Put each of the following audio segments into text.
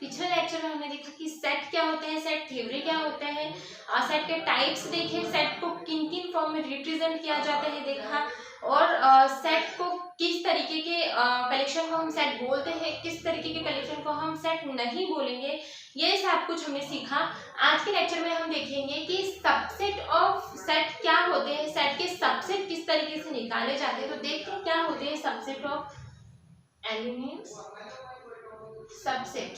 पिछले लेक्चर में हमने देखा कि सेट क्या होता है, सेट थ्योरी क्या होता है, सेट के टाइप्स देखे, सेट को किन किन फॉर्म में रिप्रेजेंट किया जाता है देखा, और सेट को किस तरीके के कलेक्शन को हम सेट बोलते हैं, किस तरीके के कलेक्शन को हम सेट नहीं बोलेंगे, ये सब कुछ हमने सीखा। आज के लेक्चर में हम देखेंगे कि सबसेट ऑफ सेट क्या होते हैं, सेट के सबसेट किस तरीके से निकाले जाते हैं। तो देखते हैं क्या होते हैं subset of elements. Subset,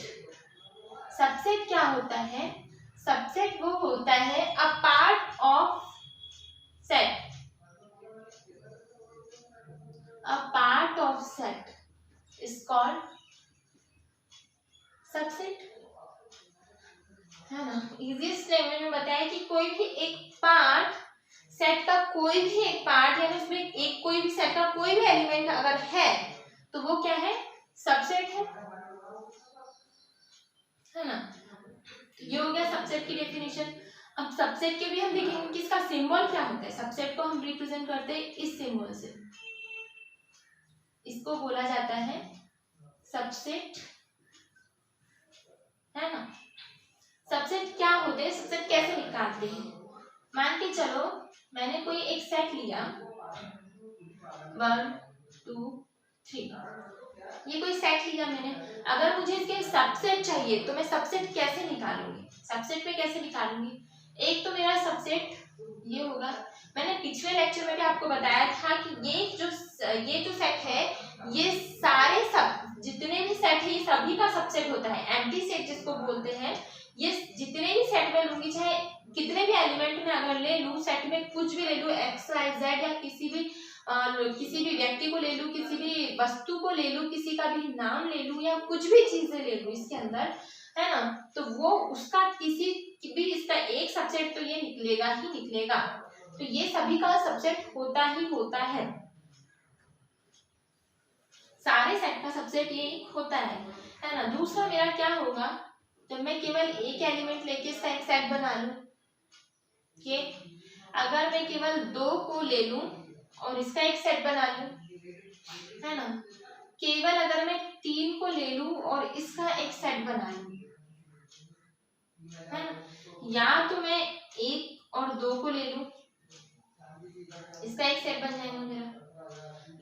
subset क्या होता है? सबसेट वो होता है a part of set, a part of set is called subset, है ना। इजीएस्ट लैंग्वेज में बताया कि कोई भी एक पार्ट, सेट का कोई भी एक पार्ट, यानी उसमें एक कोई भी सेट का कोई भी एलिमेंट अगर है तो वो क्या है? सबसेट है ना। तो ये हो गया सबसेट की डेफिनेशन। अब सबसेट के भी हम देखेंगे कि इसका सिंबल क्या होता है। सबसेट को हम रिप्रेजेंट करते हैं इस सिंबल से, इसको बोला जाता है सबसेट, है ना। सबसेट क्या होते हैं, सबसेट कैसे निकालते हैं? मान के चलो मैंने कोई एक सेट लिया 1 2 3, ये कोई सेट लिया मैंने। अगर मुझे इसके सबसेट चाहिए तो मैं सबसेट कैसे निकालूंगी? सबसेट में कैसे निकालूंगी? एक तो मेरा सबसेट ये होगा, मैंने पिछले लेक्चर में भी आपको बताया था कि ये जो सेट है, ये सारे सब जितने भी सेट है ये सभी का सबसेट होता है। एम्प्टी सेट जिसको बोलते हैं, ये जितने भी सेट में लूंगी, चाहे कितने भी एलिमेंट में अगर ले लूं, सेट में कुछ भी ले लूं, एक्स वाई जेड, या किसी भी व्यक्ति को ले लूं, किसी भी वस्तु को ले लूं, किसी का भी नाम ले लूं, या कुछ भी चीजें ले लूं इसके अंदर, है ना, तो वो उसका किसी भी इसका एक सबसेट तो ये निकलेगा ही निकलेगा। तो ये सभी का सबसेट होता ही होता है, सारे सेट का सबसेट ये होता है ना। दूसरा मेरा क्या होगा, जब मैं केवल एक एलिमेंट लेके इसका एक सेट बना लूं, ये अगर मैं केवल 2 को ले लूं और इसका एक सेट बना लूं, है ना, केवल अगर मैं 3 को ले लूं और इसका एक सेट बना लूं, है ना, या तो मैं 1 और 2 को ले लूं, इसका एक सेट बन जाएगा मेरा,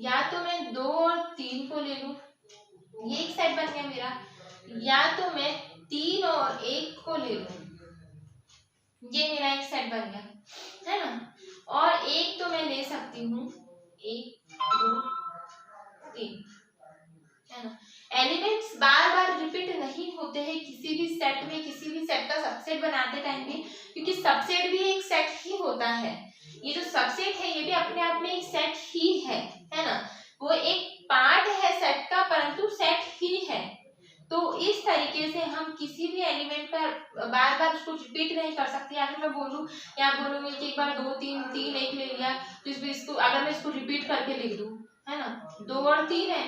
या तो मैं 2 और 3 को ले लूं, ये एक सेट बन गया मेरा, या तो मैं 3 और 1 को ले लूं, ये मेरा एक सेट बन गया, है ना। और एक तो मैं ले सकती हूँ 1 2 3, है ना। एलिमेंट्स बार बार रिपीट नहीं होते हैं किसी भी सेट में, किसी भी सेट का सबसेट बनाते टाइम में, क्योंकि सबसेट भी एक सेट ही होता है। ये जो सबसेट है ये भी अपने आप में एक सेट ही है ना। वो एक पार्ट है सेट का, परंतु सेट ही है। तो इस तरीके से हम किसी भी एलिमेंट पर बार बार उसको रिपीट नहीं कर सकते। अगर मैं बोलूं या बोलूंगी कि एक बार 2 3 3 1 ले लिया, तो इसको अगर मैं इसको रिपीट करके लिख दूं, है ना, 2 और 3 है,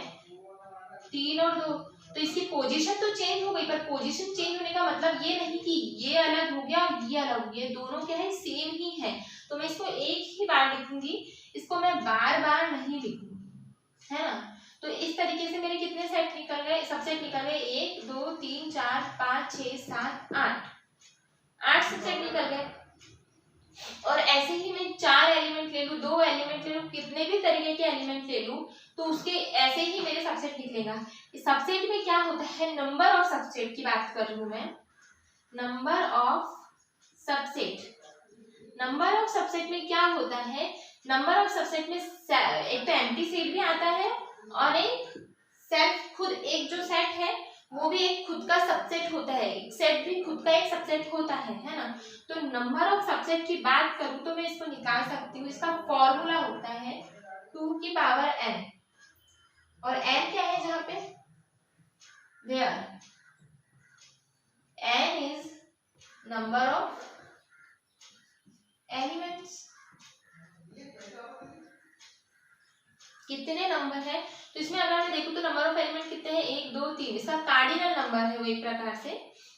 3 और 2, तो इसकी पोजीशन तो चेंज हो गई, पर पोजीशन चेंज होने का मतलब ये नहीं कि ये अलग हो गया और ये अलग हो गया, दोनों क्या है, सेम ही है। तो मैं इसको एक ही बार लिखूंगी, इसको मैं बार बार नहीं लिखूंगी, है ना। तो इस तरीके से मेरे कितने सेट निकल गए, सबसेट निकल गए 1 2 3 4 5 6 7 8 सबसेट निकल गए। और ऐसे ही मैं 4 एलिमेंट ले लूं, 2 एलिमेंट ले लूं, कितने भी तरीके के एलिमेंट ले लूं, तो उसके ऐसे ही मेरे सबसेट निकलेगा। इस सबसेट में क्या होता है, नंबर ऑफ सबसेट की बात कर रही हूं मैं, number of subset. Number of subset में क्या होता है, नंबर ऑफ सबसेट में एक तो एम्प्टी सेट भी आता है और एक सेल्फ, खुद एक जो सेट है वो भी एक खुद का सबसेट होता है, एक सेट भी खुद का एक सबसेट होता है ना। तो नंबर ऑफ सबसेट की बात करूं तो मैं इसको निकाल सकती हूँ, इसका फॉर्मूला होता है 2 की पावर n, और n क्या है जहां पे, where n is number of elements. कितने नंबर है, तो इसमें अगर मैं देखूं तो नंबर ऑफ एलिमेंट कितने हैं, 1 2 3, इसका कार्डिनल नंबर है वो एक प्रकार से,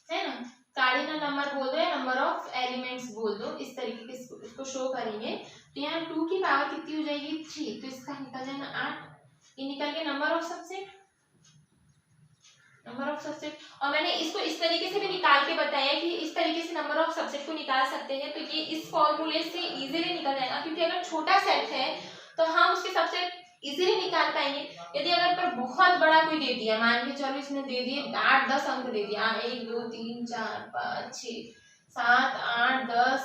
है ना। कार्डिनल नंबर बोल दो या नंबर ऑफ एलिमेंट्स बोल दो, इस तरीके के इसको शो करेंगे। तो यहाँ 2 की पावर कितनी हो जाएगी, 3, तो इसका निकल जाएगा 8, ये निकल गया number of subset, number of subset, और मैंने इसको इस तरीके से भी निकाल के बताया कि इस तरीके से नंबर ऑफ सबसेट को निकाल सकते हैं। तो ये इस फॉर्मूले से इजीली निकल जाएगा, क्योंकि अगर छोटा सेट है तो हम उसके सबसेट इजीली निकाल पाएंगे। यदि अगर पर बहुत बड़ा कोई दे दिया, मान के चलो इसने दे दिए 8-10 अंक दे दिया, 1 2 3 4 5 6 7 8 10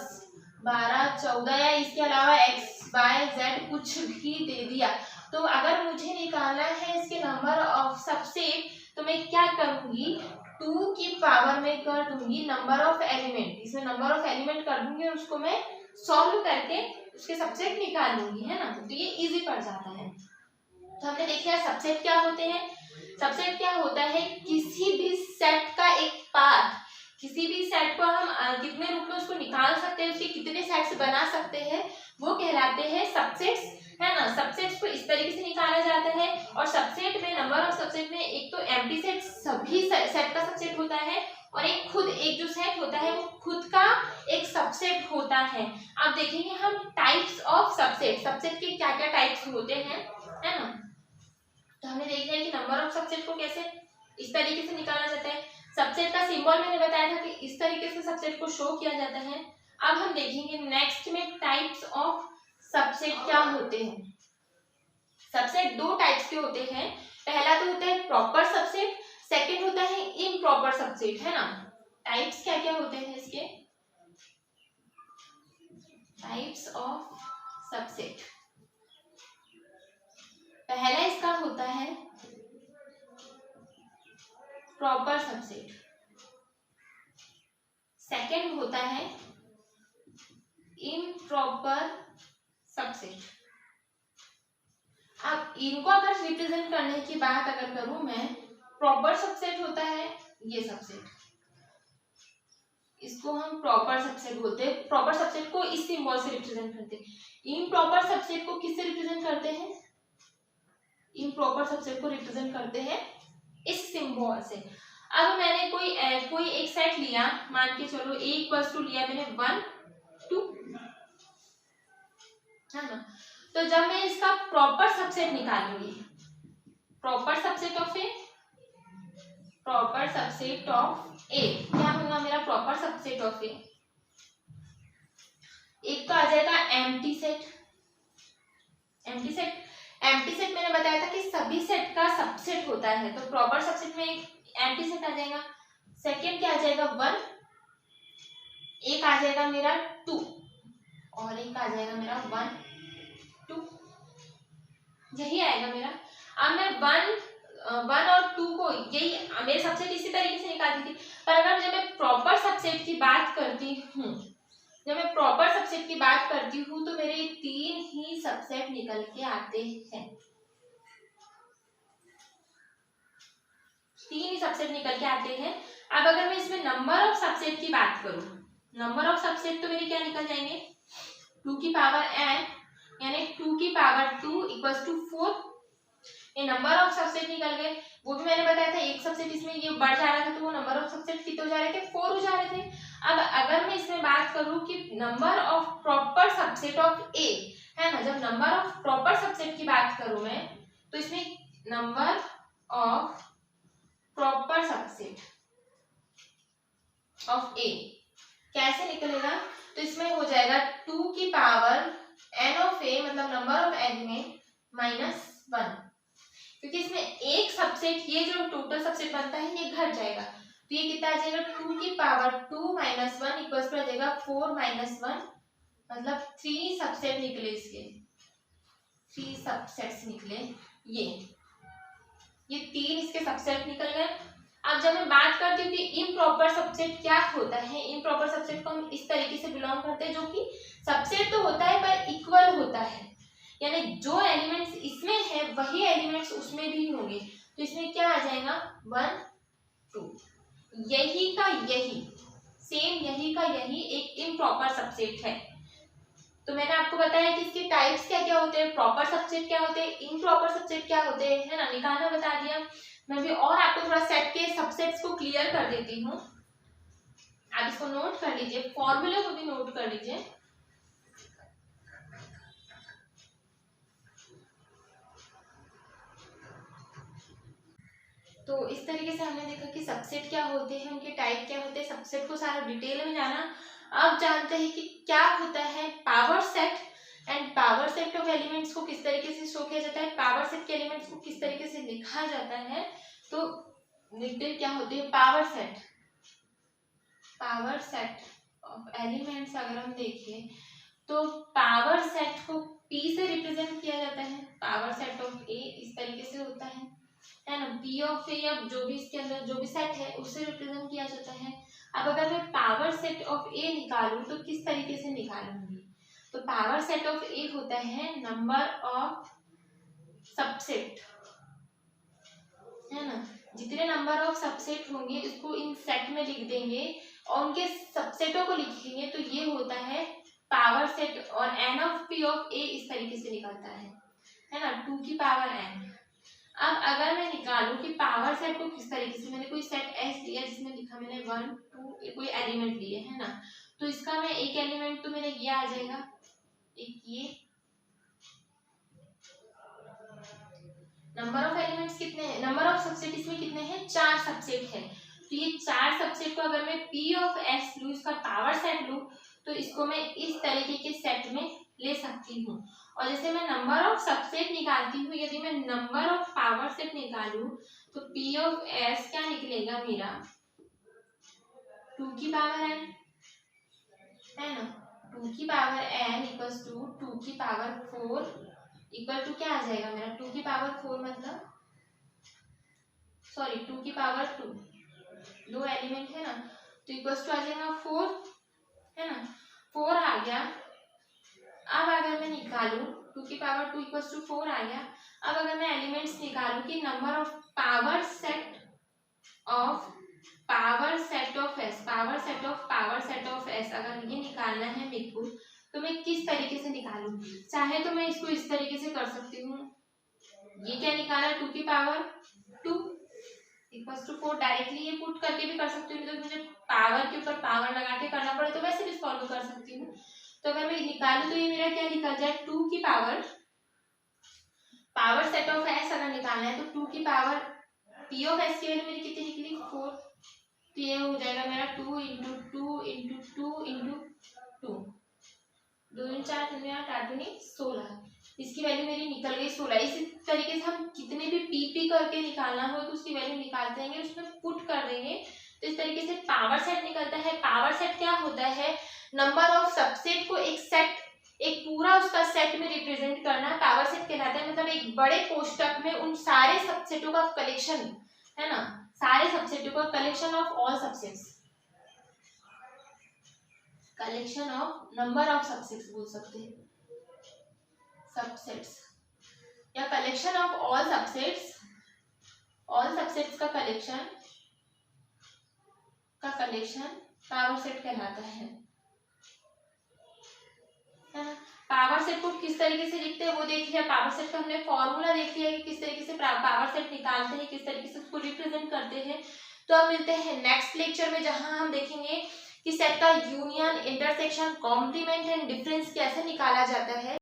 12 14 या इसके अलावा x y z कुछ भी दे दिया, तो अगर मुझे निकालना है इसके नंबर ऑफ सबसेट, तो मैं क्या करूंगी, 2 की पावर में कर दूंगी नंबर ऑफ एलिमेंट, इसमें नंबर ऑफ एलिमेंट कर दूंगी और उसको मैं सॉल्व करके उसके सबसेट निकाल लूंगी, है ना। तो ये इजी पड़ जाता है। तो हमने देख लिया सबसेट क्या होते हैं। सबसेट क्या होता है, किसी भी सेट का एक पार्ट, किसी भी सेट को हम कितने रूप में उसको निकाल सकते हैं, उसके कितने सेट्स बना सकते हैं, वो कहलाते हैं सबसेट्स, है ना। सबसेट्स को इस तरीके से निकाला जाता है। और सबसेट में, नंबर ऑफ सबसेट में, एक तो एम्प्टी सेट सभी सेट का सबसेट होता है, और एक जो सेट होता है वो खुद का एक सबसेट होता है। अब देखेंगे हम टाइप्स ऑफ सबसेट, सबसेट के क्या क्या टाइप्स होते हैं, है ना। तो हमने देख लिया कि नंबर ऑफ सबसेट को कैसे इस तरीके से निकाला जाता है। सबसेट का सिंबल मैंने बताया था कि इस तरीके से सबसेट को शो किया जाता है। अब हम देखेंगे नेक्स्ट में टाइप्स ऑफ सबसेट क्या होते हैं। सबसेट दो टाइप्स के होते हैं। पहला तो होता है प्रॉपर सबसेट, सेकंड होता है इम्प्रॉपर सबसेट, है ना। टाइप्स क्या क्या होते हैं इसके, टाइप्स ऑफ सबसेट। पहला इसका होता है प्रॉपर सबसेट, सेकंड होता है इम्प्रॉपर सबसेट। अब इनको अगर रिप्रेजेंट करने की बात अगर करूं मैं, प्रॉपर सबसेट होता है ये सबसेट, इसको हम प्रॉपर सबसेट बोलते हैं। प्रॉपर सबसेट को इस सिंबल से रिप्रेजेंट करते हैं। इम्प्रॉपर सबसेट को किससे रिप्रेजेंट करते हैं, इम्प्रॉपर सबसेट को रिप्रेजेंट करते हैं इस सिंबल से। अब मैंने कोई एक सेट लिया, मान के चलो a लिया मैंने 1 2, है ना। तो जब मैं इसका प्रॉपर सबसेट निकालूंगी, proper subset of A, proper subset of A क्या होगा मेरा प्रॉपर सबसेट ऑफ ए, एक तो आ जाएगा empty set. Empty set, empty set मैंने बताया था कि सभी सेट का सबसेट होता है, तो प्रॉपर सबसेट में एक एम्प्टी सेट आ जाएगा। सेकंड क्या आ जाएगा 1, एक आ जाएगा मेरा 2, और एक आ जाएगा मेरा 1 2, यही आएगा मेरा। अब मैं 1 और 2 को, यही मेरे सबसेट इसी तरीके से निकालती थी। पर अगर जब मैं प्रॉपर सबसेट की बात करती हूँ, जब मैं प्रॉपर सबसेट की बात करती हूँ, तो मेरे 3 ही सबसेट निकल के आते हैं, 3 ही सबसेट निकल के आते हैं। अब अगर मैं इसमें नंबर ऑफ सबसेट की बात करूं, नंबर ऑफ सबसेट तो मेरे क्या निकल जाएंगे, 2 की पावर n, यानी 2 की पावर 2 इक्वल्स टू 4, ये नंबर ऑफ सबसेट निकल गए। वो भी मैंने बताया था एक सबसेट इसमें ये बढ़ जा रहा था, तो वो नंबर ऑफ सबसेट कितने हो जा रहे थे, 4 हो जा रहे थे। अब अगर मैं इसमें बात करूं कि number of proper subset of A, है ना, जब नंबर ऑफ प्रॉपर सबसेट की बात करूं मैं, तो इसमें number of proper subset of A कैसे निकलेगा, तो इसमें हो जाएगा 2 की पावर n ऑफ ए, मतलब नंबर ऑफ एलिमेंट -1, क्योंकि इसमें एक सबसेट, ये जो टोटल सबसेट बनता है ये घट जाएगा, तो ये कितना आ जाएगा 2 की पावर 2 -1 इक्वल्स टू आ जाएगा 4 -1, मतलब 3 सबसेट निकले इसके, 3 सबसेट्स निकले, ये 3 इसके सबसेट निकल गए। अब जब मैं बात करती हूँ कि इम्प्रॉपर सबसेट क्या होता है, इम्प्रॉपर सबसेट को हम इस तरीके से बिलोंग करते हैं, जो कि सबसेट तो होता है पर इक्वल होता है, यानी जो एलिमेंट्स इसमें है वही एलिमेंट्स उसमें भी होंगे। तो इसमें क्या आ जाएगा 1 2, यही का यही, सेम यही का यही एक इम्प्रॉपर सबसेट है। तो मैंने आपको बताया कि इसके टाइप्स क्या क्या होते हैं, प्रॉपर सबसेट क्या होते हैं, इम्प्रॉपर सबसेट क्या होते हैं, है ना, निकालना बता दिया। मैं भी और आपको थोड़ा सेट के सबसेट्स को क्लियर कर देती हूँ, आप इसको नोट कर लीजिए, फॉर्मूले को भी नोट कर लीजिए। तो इस तरीके से हमने देखा कि सबसेट क्या होते हैं, उनके टाइप क्या होते हैं, सबसेट को सारा डिटेल में जाना। अब जानते हैं कि क्या होता है power set and power set of elements को किस तरीके से शो किया जाता है, पावर सेट के एलिमेंट्स को किस तरीके से लिखा जाता है। तो डिटेल क्या होती है पावर सेट ऑफ एलिमेंट्स अगर हम देखें तो पावर सेट को P से रिप्रेजेंट किया जाता है, पावर सेट ऑफ A इस तरीके से होता है ना, P ऑफ A या जो भी इसके अंदर जो भी सेट है उससे रिप्रेजेंट किया जाता है। अब अगर मैं पावर सेट ऑफ A निकालूं तो किस तरीके से निकालूंगी, तो पावर सेट ऑफ A होता है नंबर ऑफ सबसेट, है ना, जितने नंबर ऑफ सबसेट होंगे इसको इन सेट में लिख देंगे और उनके सबसेटों को लिखेंगे, तो ये होता है पावर सेट। और n of P of A इस तरीके से निकलता है ना, 2 की पावर n। अब अगर मैं निकालूं कि पावर सेट को किस तरीके से, मैंने कोई सेट S लिया जिसमें लिखा मैंने 1 2 कोई एलिमेंट लिए है ना, तो इसका मैं एक एलिमेंट तो मेरा ये आ जाएगा, एक ये नंबर ऑफ एलिमेंट्स कितने हैं, नंबर ऑफ सबसेट इसमें कितने हैं 4 सबसेट है, तो ये 4 सबसेट को अगर मैं P ऑफ S लूं, इसका पावर सेट लूं, तो इसको मैं इस तरीके के सेट में ले सकती हूँ। और जैसे मैं नंबर ऑफ सबसेट निकालती हूँ, यदि मैं नंबर ऑफ पावर सेट निकालूं तो P ऑफ S क्या निकलेगा मेरा 2 की पावर n, है ना, 2 की पावर n इक्वल्स टू 2 की पावर 4 इक्वल टू क्या आ जाएगा मेरा 2 की पावर 4 मतलब सॉरी 2 की पावर 2, दो एलिमेंट है ना, तो इक्वल्स टू आ जाएगा 4, है ना, 4 आ गया। अब अगर मैं निकालूं 2 की पावर 2 इक्वल्स टू 4 आ गया। अब अगर मैं एलिमेंट्स निकालूं कि number of power set of S अगर ये निकालना है मेरे को, तो मैं किस तरीके से निकालूं, चाहे तो मैं इसको इस तरीके से कर सकती हूँ, ये क्या निकाला 2 की पावर 2 इक्वल्स टू 4, डायरेक्टली ये पुट करके भी कर सकती हूँ, तो मुझे पावर के ऊपर पावर लगा के करना पड़े तो वैसे भी सॉल्व कर सकती हूँ। तो अगर मैं निकालूं तो ये मेरा क्या निकल जाए 2 की पावर सेट ऑफ एस अगर निकालना है तो 2 की पावर P ऑफ एस की वैल्यू मेरी कितनी निकली 4, तो ये हो जाएगा मेरा 2 इंटू 2 इंटू 2 इंटू 2, 2 × 4 × 8 8 दूनी 16, इसकी वैल्यू मेरी निकल गई 16। इसी तरीके से हम कितने भी पी करके निकालना हो तो उसकी वैल्यू निकाल देंगे, उसमें पुट कर देंगे, तो इस तरीके से पावर सेट निकलता है। पावर सेट क्या होता है, नंबर ऑफ सबसेट को एक सेट, एक पूरा उसका सेट में रिप्रेजेंट करना पावर सेट कहलाता है। मतलब एक बड़े कोष्टक में उन सारे सबसेटों का कलेक्शन, है ना, सारे सबसेटों का collection of all subsets, collection of number of subsets बोल सकते हैं, सबसेट्स या कलेक्शन ऑफ ऑल सबसेट्स का कलेक्शन पावर सेट कहलाता है ना। पावर सेट को किस तरीके से लिखते हैं वो देख लिया, पावर सेट का हमने फॉर्मूला देख लिया कि किस तरीके से पावर सेट निकालते हैं, किस तरीके से उसको रिप्रेजेंट करते हैं। तो अब मिलते हैं नेक्स्ट लेक्चर में, जहां हम देखेंगे कि सेट का union, intersection, complement and difference कैसे निकाला जाता है।